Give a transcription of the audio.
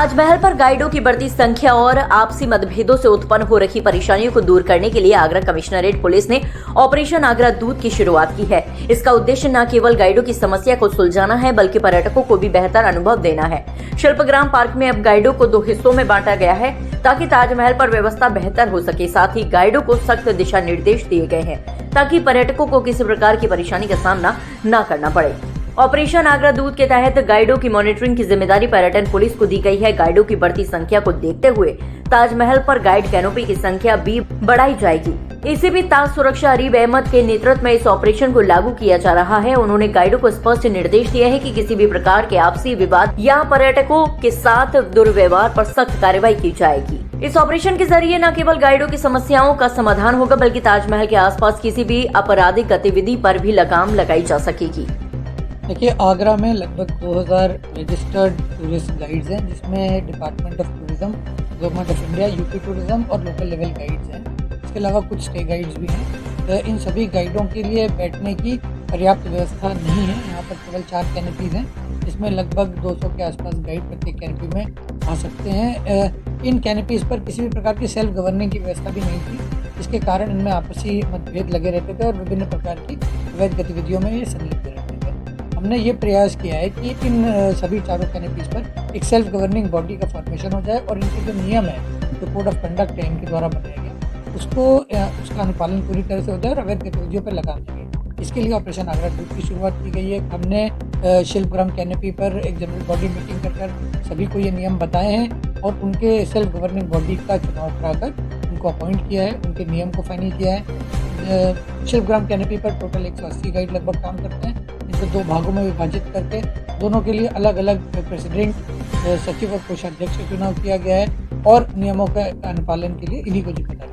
ताजमहल पर गाइडों की बढ़ती संख्या और आपसी मतभेदों से उत्पन्न हो रही परेशानियों को दूर करने के लिए आगरा कमिश्नरेट पुलिस ने ऑपरेशन आगरा दूत की शुरुआत की है। इसका उद्देश्य न केवल गाइडों की समस्या को सुलझाना है बल्कि पर्यटकों को भी बेहतर अनुभव देना है। शिल्पग्राम पार्क में अब गाइडों को 2 हिस्सों में बांटा गया है ताकि ताजमहल पर व्यवस्था बेहतर हो सके। साथ ही गाइडों को सख्त दिशा निर्देश दिए गए हैं ताकि पर्यटकों को किसी प्रकार की परेशानी का सामना न करना पड़े। ऑपरेशन आगरा दूत के तहत गाइडों की मॉनिटरिंग की जिम्मेदारी पर्यटन पुलिस को दी गई है। गाइडों की बढ़ती संख्या को देखते हुए ताजमहल पर गाइड कैनोपी की संख्या भी बढ़ाई जाएगी। एसीपी ताज सुरक्षा अरीब अहमद के नेतृत्व में इस ऑपरेशन को लागू किया जा रहा है। उन्होंने गाइडों को स्पष्ट निर्देश दिए हैं कि किसी भी प्रकार के आपसी विवाद या पर्यटकों के साथ दुर्व्यवहार पर सख्त कार्रवाई की जाएगी। इस ऑपरेशन के जरिए न केवल गाइडों की समस्याओं का समाधान होगा बल्कि ताजमहल के आसपास किसी भी आपराधिक गतिविधि पर भी लगाम लगाई जा सकेगी। देखिए, आगरा में लगभग 2000 रजिस्टर्ड टूरिस्ट गाइड्स हैं, जिसमें department of tourism, government of India, UP tourism और लोकल लेवल गाइड्स हैं। इसके अलावा कुछ स्टे गाइड्स भी हैं। तो इन सभी गाइडों के लिए बैठने की पर्याप्त व्यवस्था नहीं है। यहाँ पर केवल 4 कैनपीज़ हैं, जिसमें लगभग 200 के आसपास गाइड प्रत्येक कैनपी में आ सकते हैं। इन कैनपीज़ पर किसी भी प्रकार की सेल्फ गवर्निंग की व्यवस्था भी नहीं थी, जिसके कारण इनमें आपसी मतभेद लगे रहते थे और विभिन्न प्रकार की अवैध गतिविधियों में ये संलिप्त रहते थे। हमने ये प्रयास किया है कि इन सभी 4 कैनपीज़ पर एक सेल्फ गवर्निंग बॉडी का फॉर्मेशन हो जाए और इनके जो नियम है, जो कोड ऑफ कंडक्ट है इनके द्वारा बनाया गया, उसका अनुपालन पूरी तरह से हो जाए और अवैध गतिविधियों पर लगाम लगे। इसके लिए ऑपरेशन आगरा दूत की शुरुआत की गई है। हमने शिल्पग्राम कैनपी पर एक जनरल बॉडी मीटिंग कर सभी को ये नियम बताए हैं और उनके सेल्फ गवर्निंग बॉडी का चुनाव कराकर उनको अपॉइंट किया है, उनके नियम को फाइनल किया है। शिल्पग्राम कैनपी पर टोटल 180 गाइड लगभग काम करते हैं, जिनको 2 भागों में विभाजित करके दोनों के लिए अलग अलग प्रेसिडेंट, सचिव और कोषाध्यक्ष का चुनाव किया गया है और नियमों के अनुपालन के लिए इन्हीं को जिम्मेदारी